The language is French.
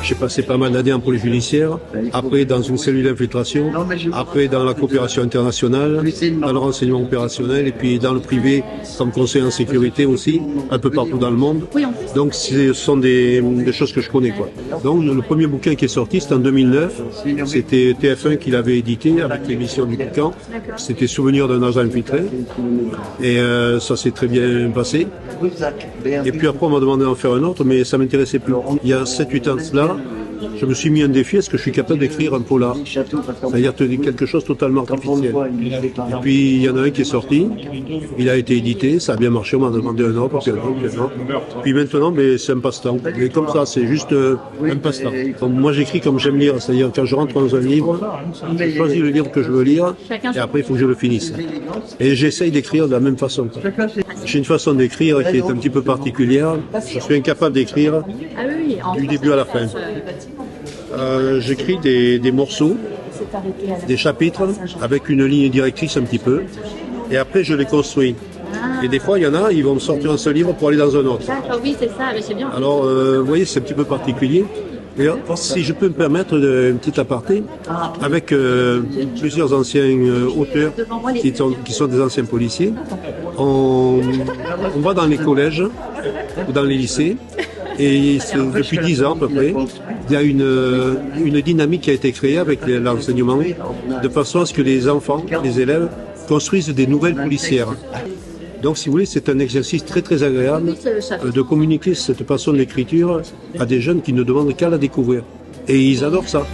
J'ai passé pas mal d'années en police judiciaire, après dans une cellule d'infiltration, après dans la coopération internationale, dans le renseignement opérationnel et puis dans le privé comme conseiller en sécurité aussi, un peu partout dans le monde. Donc ce sont des choses que je connais, quoi. Donc le premier bouquin qui est sorti, c'était en 2009. C'était TF1 qui l'avait édité avec l'émission du bouquin. C'était Souvenirs d'un agent infiltré. Et ça s'est très bien passé. Et puis après on m'a demandé d'en faire un autre, mais ça m'intéressait plus. Il y a 7-8 ans de cela, je me suis mis un défi, est-ce que je suis capable d'écrire un polar? C'est-à-dire quelque chose totalement artificiel. Et puis il y en a un qui est sorti, il a été édité, ça a bien marché, on m'a demandé un autre, puis un autre, puis un autre. Puis maintenant, c'est un passe-temps. Et comme ça, c'est juste un passe-temps. Moi j'écris comme j'aime lire, c'est-à-dire quand je rentre dans un livre, je choisis le livre que je veux lire, et après il faut que je le finisse. Et j'essaye d'écrire de la même façon. J'ai une façon d'écrire qui est un petit peu particulière. Je suis incapable d'écrire du début à la fin. J'écris des morceaux, des chapitres, avec une ligne directrice un petit peu, et après je les construis. Et des fois, il y en a, ils vont me sortir un seul livre pour aller dans un autre. D'accord, oui, c'est ça, mais c'est bien. Alors, vous voyez, c'est un petit peu particulier. Et si je peux me permettre une petite aparté, avec plusieurs anciens auteurs qui sont des anciens policiers, on va dans les collèges ou dans les lycées, et depuis 10 ans à peu près, il y a une dynamique qui a été créée avec l'enseignement, de façon à ce que les enfants, les élèves, construisent des nouvelles policières. Donc, si vous voulez, c'est un exercice très très agréable de communiquer cette passion de l'écriture à des jeunes qui ne demandent qu'à la découvrir. Et ils adorent ça.